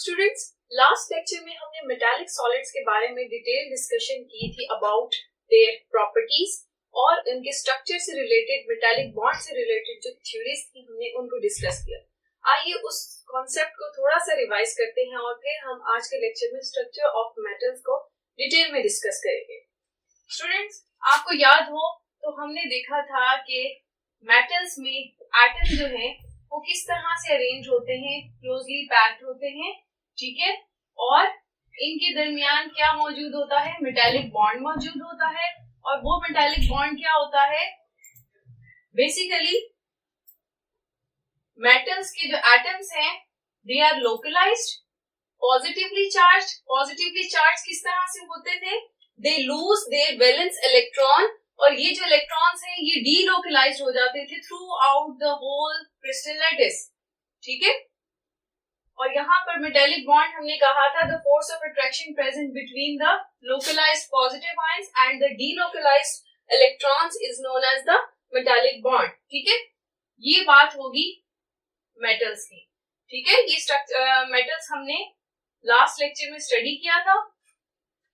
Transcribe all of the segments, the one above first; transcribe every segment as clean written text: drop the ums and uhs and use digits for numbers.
Students, last lecture में हमने metallic solids के बारे में डिटेल डिस्कशन की थी अबाउट देयर प्रॉपर्टीज और उनके स्ट्रक्चर से रिलेटेड, मेटालिक बॉन्ड से रिलेटेड जो थ्योरीज थी हमने उनको डिस्कस किया। आइए उस कॉन्सेप्ट को थोड़ा सा रिवाइज करते हैं और फिर हम आज के लेक्चर में स्ट्रक्चर ऑफ मेटल्स को डिटेल में डिस्कस करेंगे। स्टूडेंट्स, आपको याद हो तो हमने देखा था कि मेटल्स में एटम जो है वो किस तरह से अरेंज होते हैं, क्लोजली पैक्ड होते हैं, ठीक है, और इनके दरमियान क्या मौजूद होता है, मेटालिक बॉन्ड मौजूद होता है। और वो मेटालिक बॉन्ड क्या होता है, बेसिकली मेटल्स के जो एटम्स हैं they are localised, positively charged. Positively charge किस तरह से होते थे, they lose their valence electron, और ये जो इलेक्ट्रॉन्स हैं ये डीलोकलाइज्ड हो जाते थे throughout the whole crystal lattice, ठीक है। और यहाँ पर मेटालिक बॉन्ड हमने कहा था the force of attraction present between the localised positive ions and the delocalised electrons is known as the metallic bond, ठीक है। ये बात होगी मेटल्स की, ठीक है। ये स्ट्रक्चर मेटल्स हमने लास्ट लेक्चर में स्टडी किया था।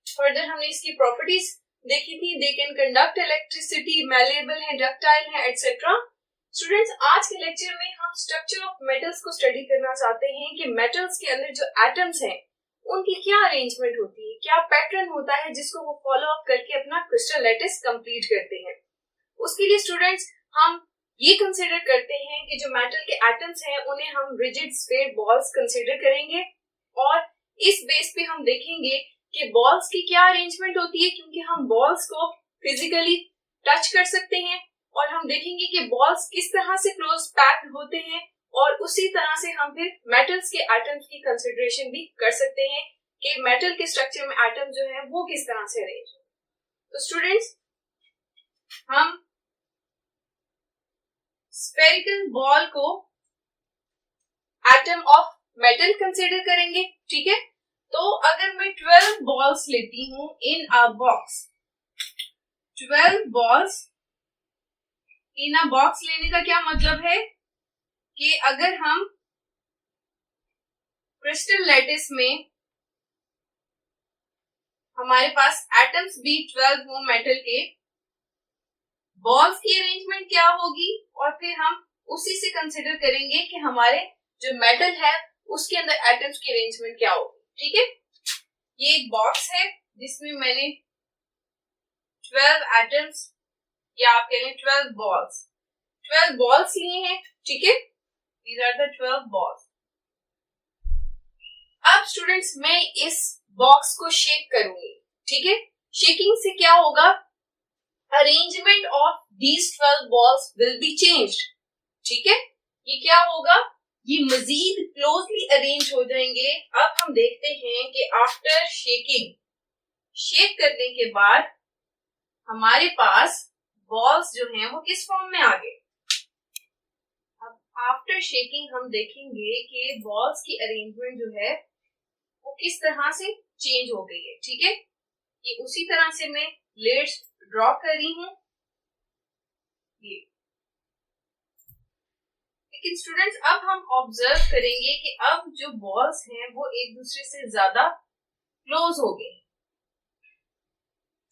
फर्दर हमने इसकी प्रॉपर्टीज देखी थी, they can conduct electricity, malleable है, डक्टाइल है, एटसेट्रा। स्टूडेंट्स, आज के लेक्चर में हम स्ट्रक्चर ऑफ मेटल्स को स्टडी करना चाहते हैं कि मेटल्स के अंदर जो एटम्स हैं उनकी क्या अरेंजमेंट होती है, क्या पैटर्न होता है जिसको वो फॉलो अप करके अपना क्रिस्टल लैटिस कंप्लीट करते हैं। उसके लिए स्टूडेंट्स हम ये कंसिडर करते हैं कि जो मेटल के एटम्स हैं उन्हें हम रिजिड स्फीयर बॉल्स कंसिडर करेंगे, और इस बेस पे हम देखेंगे कि बॉल्स की क्या अरेंजमेंट होती है, क्योंकि हम बॉल्स को फिजिकली टच कर सकते हैं और हम देखेंगे कि बॉल्स किस तरह से क्लोज पैक्ड होते हैं, और उसी तरह से हम फिर मेटल्स के एटम्स की कंसिडरेशन भी कर सकते हैं कि मेटल के स्ट्रक्चर में एटम जो है वो किस तरह से अरेंज हो। तो स्टूडेंट्स, हम स्फेरिकल बॉल को एटम ऑफ मेटल कंसिडर करेंगे, ठीक है। तो अगर मैं 12 बॉल्स लेती हूं in a box, 12 balls in a box लेने का क्या मतलब है कि अगर हम क्रिस्टल लैटिस में हमारे पास एटम्स भी 12 हो मेटल के, बॉल्स की अरेंजमेंट क्या होगी, और फिर हम उसी से कंसिडर करेंगे कि हमारे जो मेटल है उसके अंदर एटम्स की अरेंजमेंट क्या होगी, ठीक है। ये एक बॉक्स है जिसमें मैंने 12 एटम्स या आप कह लें 12 बॉल्स लिए हैं, ठीक है। These are the 12 balls. अब स्टूडेंट्स, मैं इस बॉक्स को शेक करूंगी, ठीक है। शेकिंग से क्या होगा, arrangement of these 12 balls will be changed, ठीक है। ये क्या होगा, ये मजीद क्लोजली अरेंज हो जाएंगे। अब हम देखते हैं कि आफ्टर शेकिंग, शेक करने के बाद हमारे पास बॉल्स जो हैं वो किस फॉर्म में आ गए। अब आफ्टर शेकिंग हम देखेंगे कि बॉल्स की अरेंजमेंट जो है वो किस तरह से चेंज हो गई है, ठीक है। ये उसी तरह से मैं लेयर्स ड्रॉ कर रही हूं, ये। लेकिन स्टूडेंट्स, अब हम ऑब्जर्व करेंगे कि अब जो बॉल्स हैं वो एक दूसरे से ज्यादा क्लोज हो गए,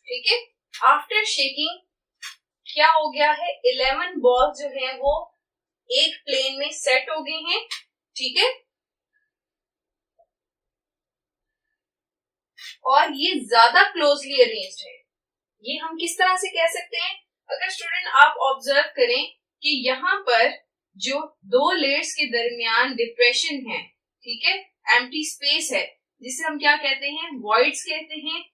ठीक है। आफ्टर शेकिंग क्या हो गया है, 11 बॉल्स जो हैं वो एक प्लेन में सेट हो गए हैं, ठीक है। और ये ज्यादा क्लोजली अरेंज्ड है। ये हम किस तरह से कह सकते हैं, अगर स्टूडेंट आप ऑब्जर्व करें कि यहाँ पर जो दो लेयर्स के दरमियान डिप्रेशन है, ठीक है, एम्प्टी स्पेस है, जिसे हम क्या कहते हैं, वॉइड्स कहते हैं।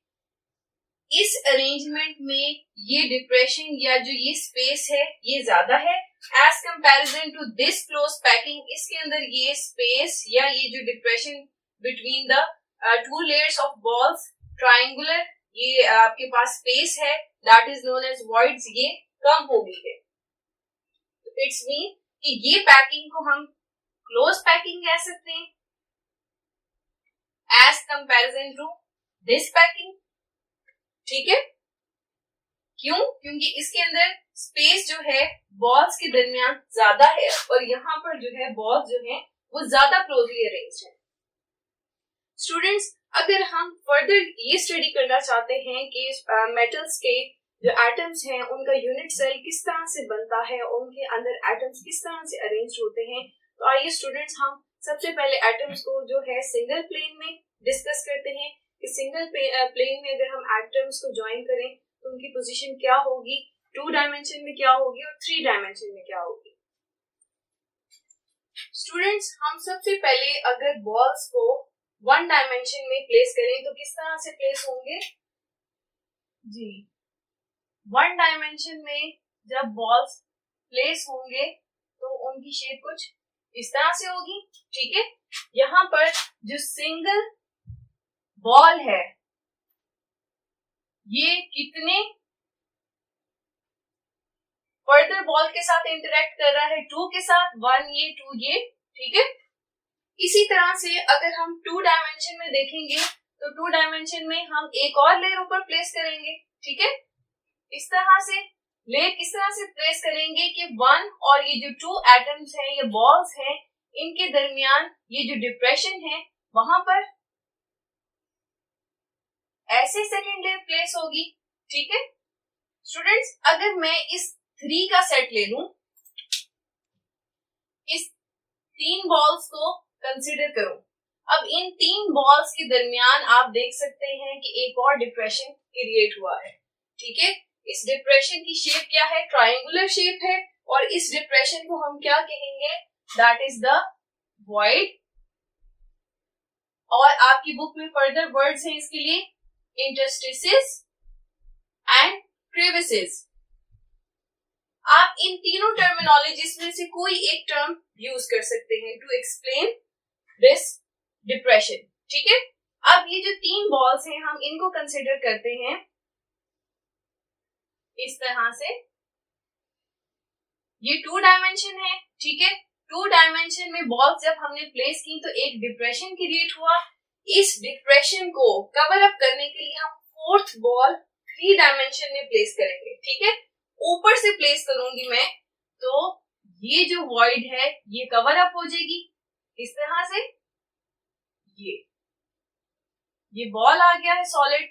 इस अरेंजमेंट में ये डिप्रेशन या जो ये स्पेस है ये ज्यादा है as comparison to this close packing. इसके अंदर ये स्पेस या ये जो depression between the two layers of balls, triangular ये आपके पास स्पेस है, that is known as voids, ये कम हो गई है। इट्स मीन कि ये पैकिंग को हम क्लोज पैकिंग कह सकते हैं as comparison to this packing, ठीक है। क्यों, क्योंकि इसके अंदर स्पेस जो है बॉल्स के दरमियान ज्यादा है और यहाँ पर जो है बॉल्स जो है वो ज्यादा क्लोजली अरेंज्ड है। स्टूडेंट्स, अगर हम फर्दर ये स्टडी करना चाहते हैं कि मेटल्स के जो एटम्स हैं उनका यूनिट सेल किस तरह से बनता है, उनके अंदर एटम्स किस तरह से अरेंज होते हैं, तो आइए स्टूडेंट्स हम सबसे पहले एटम्स को जो है सिंगल प्लेन में डिस्कस करते हैं कि सिंगल प्लेन में अगर हम एटम्स को ज्वाइन करें तो उनकी पोजीशन क्या होगी, 2 डायमेंशन में क्या होगी और 3 डायमेंशन में क्या होगी। स्टूडेंट्स, हम सबसे पहले अगर बॉल्स को 1 डायमेंशन में प्लेस करें तो किस तरह से प्लेस होंगे जी। 1 डायमेंशन में जब बॉल्स प्लेस होंगे तो उनकी शेप कुछ इस तरह से होगी, ठीक है। यहाँ पर जो सिंगल बॉल है ये कितने फर्दर बॉल के साथ इंटरेक्ट कर रहा है, 2 के साथ, 1 ये 2 ये, ठीक है। इसी तरह से अगर हम 2 डायमेंशन में देखेंगे तो 2 डायमेंशन में हम एक और लेयर ऊपर प्लेस करेंगे, ठीक है। इस तरह से लेयर किस तरह से प्लेस करेंगे कि 1 और ये जो 2 एटम्स हैं, ये बॉल्स हैं, इनके दरमियान ये जो डिप्रेशन है वहां पर ऐसे सेकेंड लेयर प्लेस होगी, ठीक है। स्टूडेंट्स, अगर मैं इस 3 का सेट ले लूं, इस 3 बॉल्स को कंसीडर करूं, अब इन 3 बॉल्स के दरमियान आप देख सकते हैं कि एक और डिप्रेशन क्रिएट हुआ है, ठीक है। इस डिप्रेशन की शेप क्या है, ट्रायंगुलर शेप है, और इस डिप्रेशन को हम क्या कहेंगे, दैट इज द वॉइड। और आपकी बुक में फर्दर वर्ड्स हैं इसके लिए, इंटरस्टिसेस एंड क्रेविसेस। आप इन तीनों टर्मिनोलॉजीज में से कोई एक टर्म यूज कर सकते हैं टू एक्सप्लेन दिस डिप्रेशन, ठीक है। अब ये जो 3 बॉल्स हैं हम इनको कंसिडर करते हैं इस तरह से, ये 2 डायमेंशन है, ठीक है। 2 डायमेंशन में बॉल्स जब हमने प्लेस की तो एक डिप्रेशन क्रिएट हुआ। इस डिप्रेशन को कवर अप करने के लिए हम 4th बॉल 3 डायमेंशन में प्लेस करेंगे, ठीक है। ऊपर से प्लेस करूंगी मैं तो ये जो वॉइड है ये कवर अप हो जाएगी इस तरह से, ये बॉल आ गया है सॉलिड।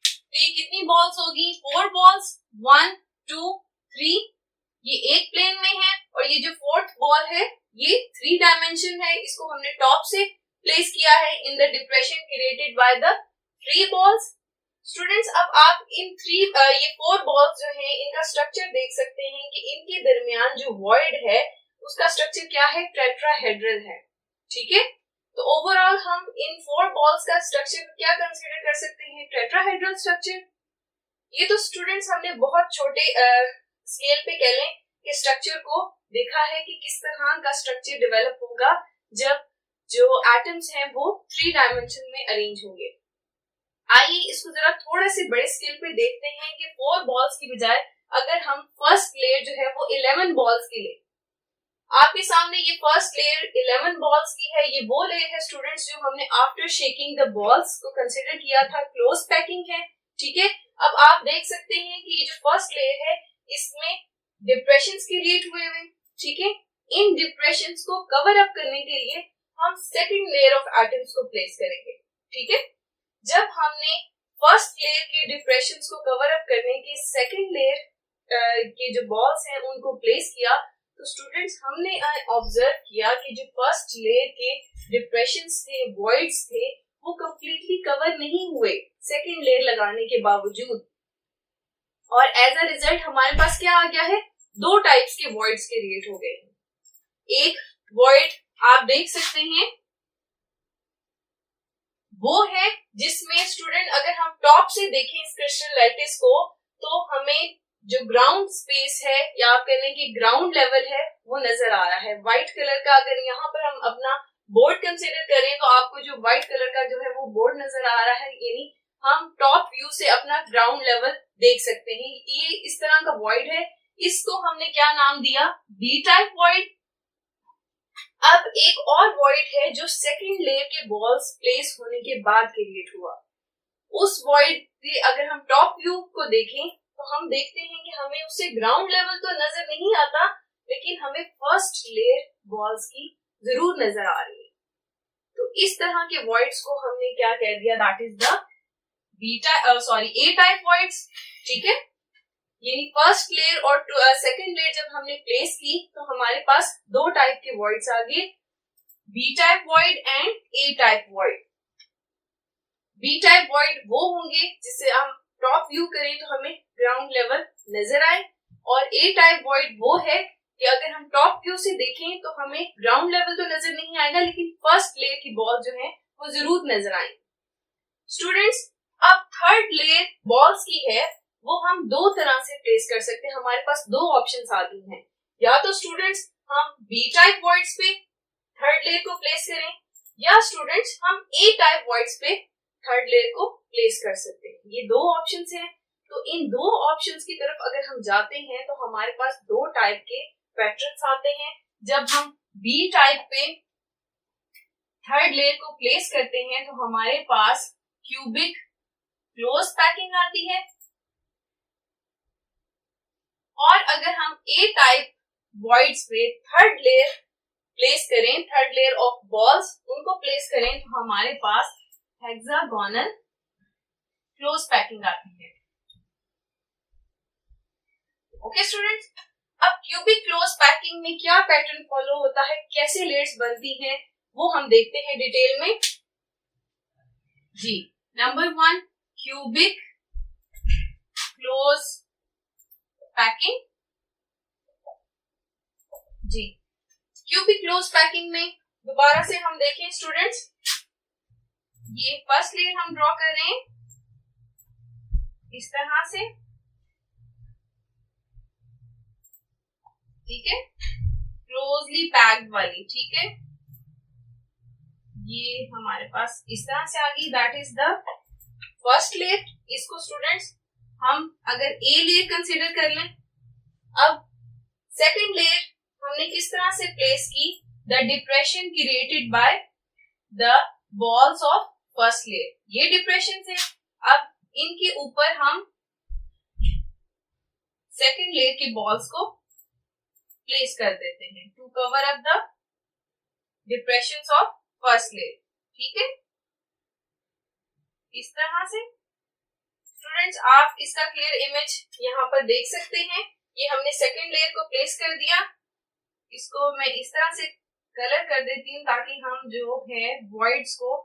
तो ये कितनी बॉल्स होगी, 4 बॉल्स, 1 2 3, ये एक प्लेन में है, और ये जो 4th बॉल है ये 3 डायमेंशन है, इसको हमने टॉप से प्लेस किया है in the depression created by the 3 balls. Students, अब आप इन ये 4 बॉल्स जो हैं इनका स्ट्रक्चर देख सकते हैं कि इनके दरमियान जो वॉइड है उसका स्ट्रक्चर क्या है, टेट्राहेड्रल है, ठीक है। तो ओवरऑल हम इन 4 बॉल्स का स्ट्रक्चर क्या कंसीडर कर सकते हैं, टेट्राहेड्रल स्ट्रक्चर। ये तो स्टूडेंट्स हमने बहुत छोटे स्केल पे कह लें कि स्ट्रक्चर को देखा है कि किस तरह का स्ट्रक्चर डेवलप होगा जब जो एटम्स हैं वो 3 डायमेंशन में अरेंज होंगे। आइए इसको जरा थोड़ा से बड़े स्केल पे देखते हैं कि 4 बॉल्स की बजाय अगर हम फर्स्ट लेयर जो है वो 11 बॉल्स की ले। आपके सामने ये फर्स्ट लेयर 11 बॉल्स की है, ये वो लेयर है स्टूडेंट्स जो हमने आफ्टर शेकिंग द बॉल्स को कंसीडर किया था, क्लोज पैकिंग है, ठीक है। अब आप देख सकते हैं कि ये जो फर्स्ट लेयर है इसमें डिप्रेशंस क्रिएट हुए हैं, ठीक है। इन डिप्रेशंस को कवर अप करने के लिए हम सेकंड लेयर ऑफ एटम्स को प्लेस करेंगे, ठीक है। जब हमने फर्स्ट लेयर के डिप्रेशंस को कवर अप करने के सेकंड लेयर के जो बॉल्स हैं उनको प्लेस किया तो स्टूडेंट्स हमने ऑब्जर्व किया कि जो फर्स्ट लेयर के डिप्रेशंस थे, वॉइड्स थे, वो कंप्लीटली कवर नहीं हुए सेकंड लेयर लगाने के बावजूद, और एज अ रिजल्ट हमारे पास क्या आ गया है, 2 टाइप्स के वॉइड्स क्रिएट हो गए। एक वॉइड आप देख सकते हैं वो है जिसमें स्टूडेंट अगर हम टॉप से देखें इस क्रिस्टल लैटिस को तो हमें जो ग्राउंड स्पेस है या आप कह लें कि ग्राउंड लेवल है वो नजर आ रहा है व्हाइट कलर का। अगर यहाँ पर हम अपना बोर्ड कंसीडर करें तो आपको जो व्हाइट कलर का जो है वो बोर्ड नजर आ रहा है, यानी हम टॉप व्यू से अपना ग्राउंड लेवल देख सकते हैं। ये इस तरह का वॉइड है, इसको हमने क्या नाम दिया, बी टाइप वॉइड। अब एक और वॉइड है जो सेकंड लेयर के बॉल्स प्लेस होने के बाद क्रिएट हुआ। उस वॉइड के अगर हम टॉप व्यू को देखें तो हम देखते हैं कि हमें उससे ग्राउंड लेवल तो नजर नहीं आता, लेकिन हमें फर्स्ट लेयर बॉल्स की जरूर नजर आ रही है। तो इस तरह के वॉइड्स को हमने क्या कह दिया, that is the A type voids. ठीक है, यानी फर्स्ट लेयर और सेकंड लेयर जब हमने प्लेस की तो हमारे पास दो टाइप के वॉइड्स आ गए, B type void and A type void. B type void वो होंगे जिससे हम टॉप व्यू करें तो हमें ग्राउंड लेवल नजर आए, और ए टाइप वॉइड वो है कि अगर हम टॉप व्यू से देखें तो हमें ग्राउंड लेवल तो नजर नहीं आएगा, लेकिन फर्स्ट लेयर की बॉल जो है वो जरूर नजर आएंगी। स्टूडेंट्स, अब थर्ड लेयर बॉल्स की है वो हम दो तरह से प्लेस कर सकते हैं। हमारे पास दो ऑप्शंस आती हैं, या तो स्टूडेंट्स हम बी टाइप वॉइड्स पे थर्ड लेयर को प्लेस करें, या स्टूडेंट्स हम ए टाइप वॉइड्स पे थर्ड लेयर को प्लेस कर सकते हैं। ये दो ऑप्शंस हैं। तो इन दो ऑप्शंस की तरफ अगर हम जाते हैं तो हमारे पास दो टाइप के पैटर्न्स आते हैं। जब हम बी टाइप पे थर्ड लेयर को प्लेस करते हैं तो हमारे पास क्यूबिक क्लोज पैकिंग आती है, और अगर हम ए टाइप वॉइड्स पे थर्ड लेयर प्लेस करें, थर्ड लेयर ऑफ बॉल्स उनको प्लेस करें तो हमारे पास हेक्सागोनल क्लोज पैकिंग आती है। ओके स्टूडेंट्स, अब क्यूबिक क्लोज पैकिंग में क्या पैटर्न फॉलो होता है, कैसे लेयर्स बनती हैं, वो हम देखते हैं डिटेल में। जी, नंबर 1 क्यूबिक क्लोज पैकिंग। जी, क्यूबिक क्लोज पैकिंग में दोबारा से हम देखें स्टूडेंट्स, ये फर्स्ट लेयर हम ड्रॉ कर रहे हैं इस तरह से, ठीक है, क्लोजली पैक्ड वाली। ठीक है, ये हमारे पास इस तरह से आ गई, that is the first layer. इसको स्टूडेंट्स हम अगर ए लेयर कंसीडर कर लें, अब सेकंड लेयर हमने किस तरह से प्लेस की, the depression created by the balls of first layer, ये डिप्रेशन है। अब इनके ऊपर हम सेकंड लेयर के बॉल्स को प्लेस कर देते हैं to cover up the depressions of first layer. ठीक है, इस तरह से स्टूडेंट्स आप इसका क्लियर इमेज यहाँ पर देख सकते हैं। ये हमने सेकंड लेयर को प्लेस कर दिया, इसको मैं इस तरह से कलर कर देती हूँ ताकि हम जो है वॉइड्स को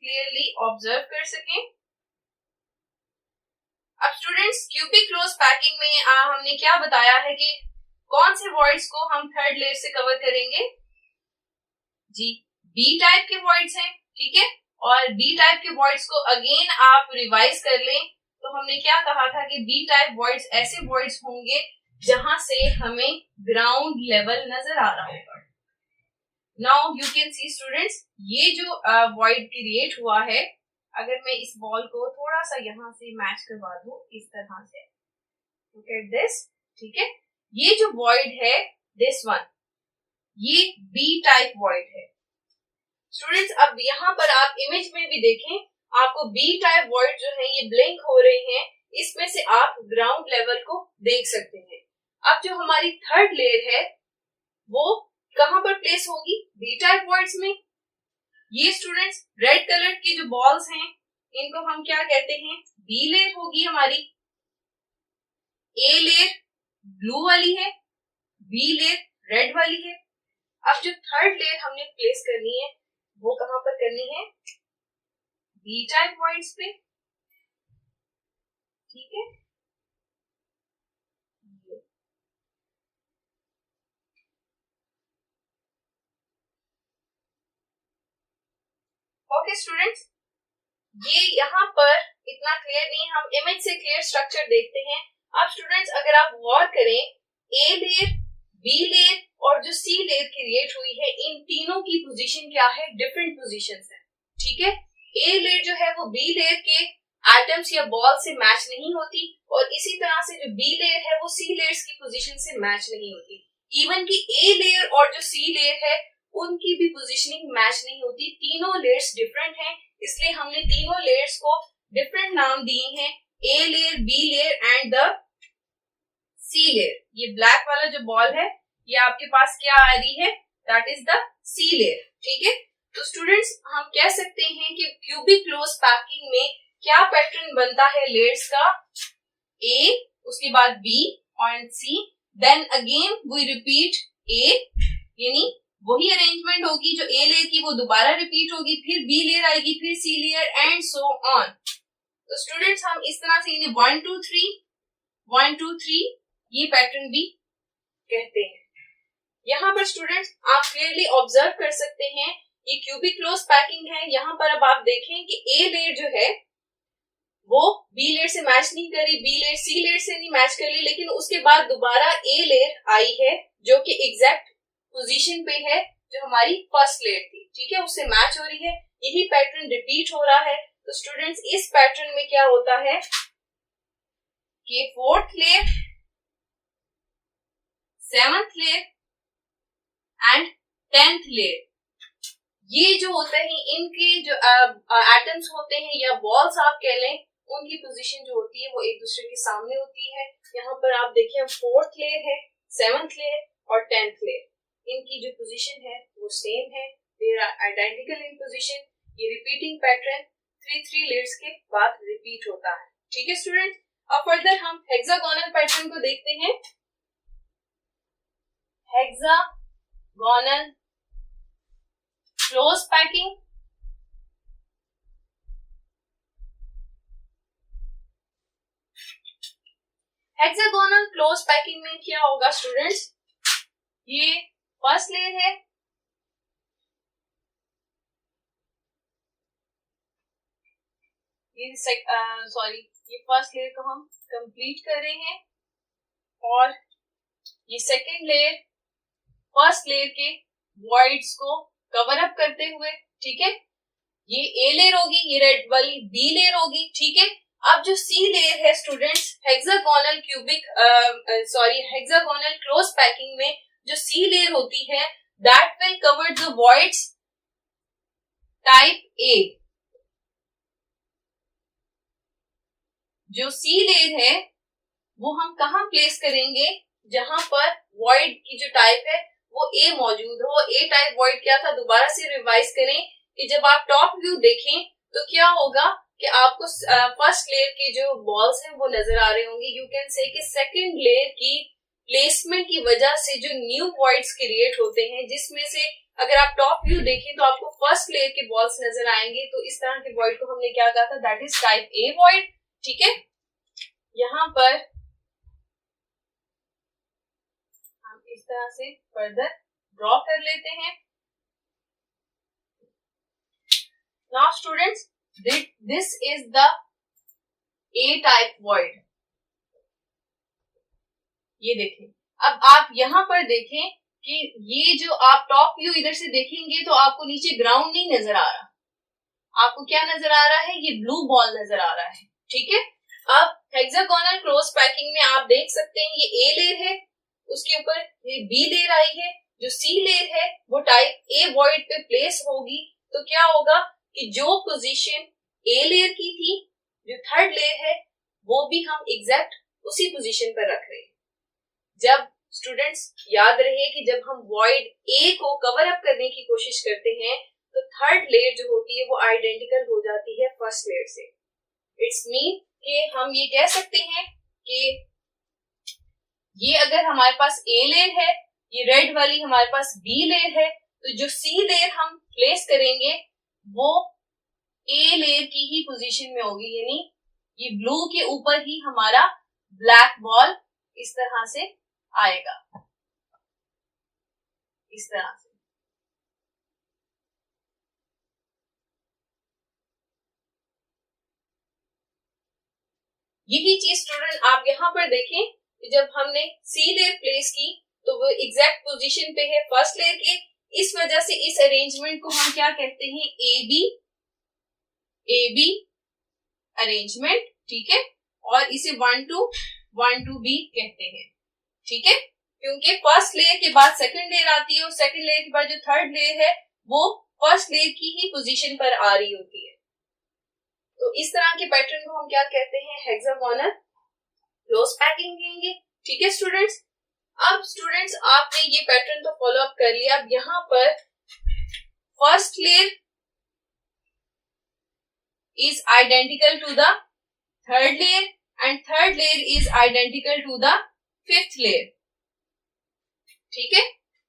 क्लियरली ऑब्जर्व कर सकें। अब स्टूडेंट्स क्यूबिक क्लोज पैकिंग में हमने क्या बताया है कि कौन से वॉइड्स को हम थर्ड लेयर से कवर करेंगे। जी, बी टाइप के वॉइड्स हैं। ठीक है, और बी टाइप के वॉइड्स को अगेन आप रिवाइज कर लें तो हमने क्या कहा था कि बी टाइप वॉइड्स ऐसे वॉइड्स होंगे जहां से हमें ग्राउंड लेवल नजर आ रहा होगा। Now you can see students, ये जो वॉइड क्रिएट हुआ है, अगर मैं इस बॉल को थोड़ा सा यहां से मैच करवा दूं इस तरह से, लुक एट दिस। ठीक है, ये जो वॉइड है दिस वन, ये बी टाइप वॉइड है स्टूडेंट्स। अब यहाँ पर आप इमेज में भी देखें, आपको बी टाइप वॉइड जो है ये ब्लिंक हो रहे हैं, इसमें से आप ग्राउंड लेवल को देख सकते हैं। अब जो हमारी थर्ड लेयर है वो कहां पर प्लेस होगी, बी टाइप वॉइड्स में। ये स्टूडेंट्स रेड कलर की जो बॉल्स हैं इनको हम क्या कहते हैं, बी लेयर होगी हमारी। ए लेयर ब्लू वाली है, बी लेयर रेड वाली है। अब जो थर्ड लेयर हमने प्लेस करनी है वो कहां पर करनी है, बी टाइप वॉइड्स पे। ठीक है, ओके स्टूडेंट्स, ये यहाँ पर इतना क्लियर नहीं, हम इमेज से क्लियर स्ट्रक्चर देखते हैं। अब स्टूडेंट्स अगर आप गौर करें, ए लेयर, बी लेयर और जो सी लेयर क्रिएट हुई है, इन तीनों की पोजीशन क्या है, डिफरेंट पोजीशंस है। ठीक है, ए लेयर जो है वो बी लेयर के एटम्स या बॉल से मैच नहीं होती, और इसी तरह से जो बी लेयर है वो सी लेयर्स की पोजीशन से मैच नहीं होती। इवन की ए लेयर और जो सी लेयर है उनकी भी पोजीशनिंग मैच नहीं होती। तीनों लेयर्स डिफरेंट हैं, इसलिए हमने तीनों लेयर्स को डिफरेंट नाम दिए हैं, A layer, B layer and the C layer. ये ब्लैक वाला जो बॉल है ये आपके पास क्या आ रही है, that is the C layer, ठीक है। तो स्टूडेंट्स हम कह सकते हैं कि क्यूबिक क्लोज पैकिंग में क्या पैटर्न बनता है लेयर्स का, ए, उसके बाद बी और सी, देन अगेन वी रिपीट ए, यानी वही अरेंजमेंट होगी जो ए लेयर की वो दोबारा रिपीट होगी, फिर बी लेयर आएगी, फिर सी लेयर एंड सो ऑन। तो स्टूडेंट्स हम इस तरह से इन्हें 1 2 3 1 2 3 ये पैटर्न भी कहते हैं। यहाँ पर स्टूडेंट्स आप क्लियरली ऑब्जर्व कर सकते हैं ये क्यूबिक क्लोज पैकिंग है। यहाँ पर अब आप देखें कि ए लेयर जो है वो बी लेयर से मैच नहीं करी, बी लेयर सी लेयर से नहीं मैच कर ली, लेकिन उसके बाद दोबारा ए लेयर आई है जो कि एग्जैक्ट पोजीशन पे है जो हमारी फर्स्ट लेयर थी, ठीक है, उससे मैच हो रही है। यही पैटर्न रिपीट हो रहा है। तो स्टूडेंट्स इस पैटर्न में क्या होता है कि fourth layer, seventh layer and 10th layer, ये जो होते हैं इनके जो एटम्स होते हैं या बॉल्स आप कह लें, उनकी पोजीशन जो होती है वो एक दूसरे के सामने होती है। यहाँ पर आप देखिए फोर्थ लेयर है, सेवंथ लेयर और 10th लेयर, इनकी जो पोजीशन है वो सेम है, they are identical in position. ये रिपीटिंग पैटर्न 3 लेयर्स के बाद रिपीट होता है, ठीक है स्टूडेंट। अब फर्दर हम हेक्सागोनल पैटर्न को देखते हैं। Hexagonal close packing, hexagonal close packing में क्या होगा स्टूडेंट्स, ये फर्स्ट लेयर है, ये फर्स्ट लेयर को हम कंप्लीट कर रहे हैं और ये सेकेंड लेयर फर्स्ट लेयर के वॉइड्स को कवर अप करते हुए, ठीक है। ये ए लेयर होगी, ये रेड वाली बी लेयर होगी, ठीक है। अब जो सी लेयर है students hexagonal hexagonal close packing में जो सी लेयर होती है that will cover the voids type A. जो सी लेयर है वो हम कहां प्लेस करेंगे, जहां पर वॉइड की जो टाइप है वो ए मौजूद हो। ए टाइप वॉइड क्या था, दोबारा से रिवाइज करें कि जब आप टॉप व्यू देखें तो क्या होगा कि आपको फर्स्ट लेयर के जो बॉल्स हैं वो नजर आ रहे होंगे। यू कैन से कि सेकंड लेयर की प्लेसमेंट की वजह से जो न्यू वॉइड्स क्रिएट होते हैं, जिसमें से अगर आप टॉप व्यू देखें तो आपको फर्स्ट लेयर के बॉल्स नजर आएंगे। तो इस तरह के वॉइड को हमने क्या कहा था, that is type A void, ठीक है। यहाँ पर हम इस तरह से फर्दर ड्रॉ कर लेते हैं। Now students this is the A type void. ये देखें, अब आप यहां पर देखें कि ये जो आप टॉप व्यू इधर से देखेंगे तो आपको नीचे ग्राउंड नहीं नजर आ रहा, आपको क्या नजर आ रहा है, ये ब्लू बॉल नजर आ रहा है, ठीक है। अब हेक्सागोनल क्लोज पैकिंग में आप देख सकते हैं ये ए लेयर है, उसके ऊपर ये बी लेयर आई है, जो सी लेयर है वो टाइप ए वॉइड पे प्लेस होगी। तो क्या होगा कि जो पोजीशन ए लेयर की थी, जो थर्ड लेयर है, वो भी हम एग्जैक्ट उसी पोजीशन पर रख रहे हैं। जब स्टूडेंट्स याद रहे कि जब हम वॉइड ए को कवर अप करने की कोशिश करते हैं तो थर्ड लेयर जो होती है वो आइडेंटिकल हो जाती है फर्स्ट लेयर से। इट्स मीन कि हम ये कह सकते हैं कि ये अगर हमारे पास ए लेयर है, ये रेड वाली हमारे पास बी लेयर है, तो जो सी लेयर हम प्लेस करेंगे वो ए लेयर की ही पोजीशन में होगी, यानी ये ब्लू के ऊपर ही हमारा ब्लैक बॉल इस तरह से आएगा, इस तरह से। यही चीज स्टूडेंट आप यहां पर देखें कि जब हमने सी लेयर प्लेस की तो वो एग्जैक्ट पोजीशन पे है फर्स्ट लेयर के। इस वजह से इस अरेंजमेंट को हम क्या कहते हैं, ए बी अरेंजमेंट, ठीक है। और इसे 1 2 बी कहते हैं, ठीक है, क्योंकि फर्स्ट लेयर के बाद सेकंड लेयर आती है और सेकंड लेयर के बाद जो थर्ड लेयर है वो फर्स्ट लेयर की ही पोजीशन पर आ रही होती है। तो इस तरह के पैटर्न को हम क्या कहते हैं, हेक्सागोनल क्लोज पैकिंग कहेंगे, ठीक है स्टूडेंट्स। अब स्टूडेंट्स आपने ये पैटर्न तो फॉलो अप कर लिया। अब यहाँ पर first layer is identical to the third layer and third layer is identical to the fifth layer. ठीक है,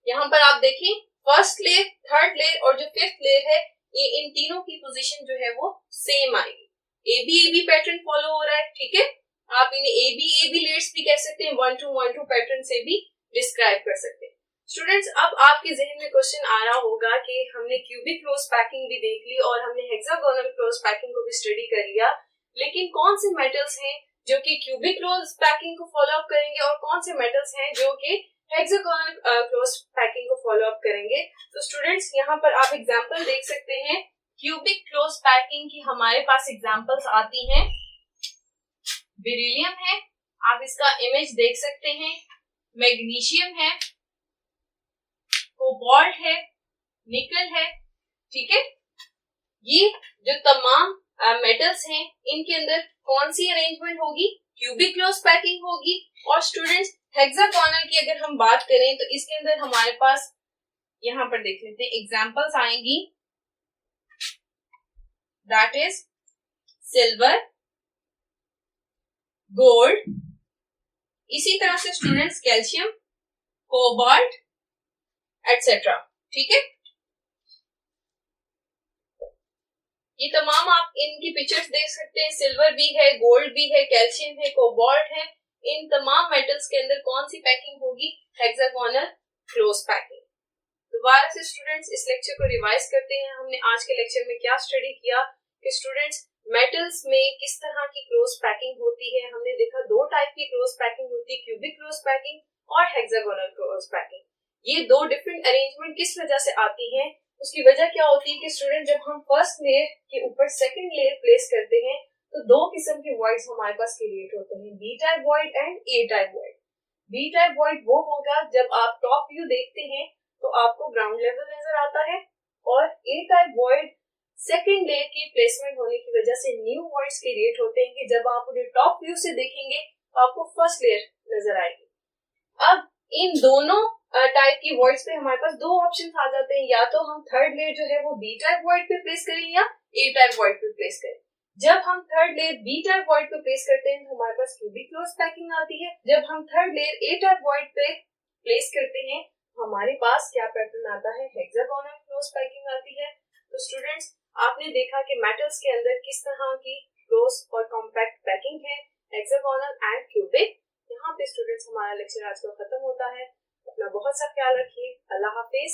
यहाँ पर आप देखिए फर्स्ट लेयर, थर्ड लेयर और जो फिफ्थ लेयर है, ये इन तीनों की पोजीशन जो है वो सेम आएगी. ए बी पैटर्न फॉलो हो रहा है. ठीक है, आप इन्हें ए बी लेयर्स भी कह सकते हैं, 1 2 पैटर्न से भी डिस्क्राइब कर सकते हैं. स्टूडेंट्स, अब आपके जहन में क्वेश्चन आ रहा होगा कि हमने क्यूबिक क्लोज पैकिंग भी देख ली और हमने हेक्सागोनल क्लोज पैकिंग को भी स्टडी कर लिया, लेकिन कौन से मेटल्स हैं जो कि क्यूबिक क्लोज पैकिंग को फॉलो अप करेंगे और कौन से मेटल्स हैं जो कि हेक्सागोनल क्लोज पैकिंग को फॉलो अप करेंगे. तो स्टूडेंट्स, यहाँ पर आप एग्जांपल देख सकते हैं. क्यूबिक क्लोज पैकिंग की हमारे पास एग्जांपल्स आती हैं. बेरिलियम है, आप इसका इमेज देख सकते हैं. मैग्नीशियम है, कोबाल्ट है, निकल है. ठीक है, ये जो तमाम मेटल्स हैं, इनके अंदर कौन सी अरेंजमेंट होगी? क्यूबिक क्लोज पैकिंग होगी. और स्टूडेंट्स, हेक्सागोनल की अगर हम बात करें तो इसके अंदर हमारे पास यहां पर देख लेते हैं एग्जांपल्स आएंगी. दैट इज सिल्वर, गोल्ड, इसी तरह से स्टूडेंट्स कैल्शियम, कोबाल्ट एटसेट्रा. ठीक है, ये तमाम आप इनकी पिक्चर्स देख सकते हैं. सिल्वर भी है, गोल्ड भी है, कैल्शियम है, कोबाल्ट है. इन तमाम मेटल्स के अंदर कौन सी पैकिंग होगी? Hexagonal close packing. दोबारा से स्टूडेंट्स इस लेक्चर को रिवाइज करते हैं. हमने आज के लेक्चर में क्या स्टडी किया कि स्टूडेंट्स मेटल्स में किस तरह की क्लोज पैकिंग होती है. हमने देखा दो टाइप की क्लोज पैकिंग होती है, क्यूबिक क्लोज पैकिंग और हेक्सागोनल क्लोज पैकिंग. ये दो डिफरेंट अरेंजमेंट किस वजह से आती हैं? उसकी वजह क्या होती है कि स्टूडेंट जब हम फर्स्ट लेयर के ऊपर सेकंड लेयर प्लेस करते हैं तो दो किस्म के वॉइड्स हमारे पास क्रिएट होते हैं, B type void and A type void. B type void वो होगा जब आप टॉप व्यू देखते हैं तो आपको ग्राउंड लेवल नजर आता है, और ए टाइप वॉइड सेकंड लेयर की प्लेसमेंट होने की वजह से न्यू वॉइड्स क्रिएट होते हैं कि जब आप उन्हें टॉप व्यू से देखेंगे तो आपको फर्स्ट लेयर नजर आएगी. अब इन दोनों टाइप की वॉइड्स पे हमारे पास दो ऑप्शन आ जाते हैं, या तो हम थर्ड लेयर जो है वो बी टाइप वॉइड पे प्लेस करें या ए टाइप वॉइड पे प्लेस करें. जब हम third layer B type void पे प्लेस करते हैं तो हमारे पास क्यूबिक क्लोज पैकिंग आती है. जब हम third layer A type void पे प्लेस करते हैं हमारे पास क्या पैटर्न आता है? हेक्सागोनल क्लोज पैकिंग आती है. तो स्टूडेंट्स, आपने देखा कि मेटल्स के अंदर किस तरह की क्लोज और कॉम्पैक्ट पैकिंग है, हेक्सागोनल एंड क्यूबिक. यहाँ पे स्टूडेंट्स हमारा लेक्चर आज का खत्म होता है. अपना बहुत सा ख्याल रखिए. अल्लाह हाफिज.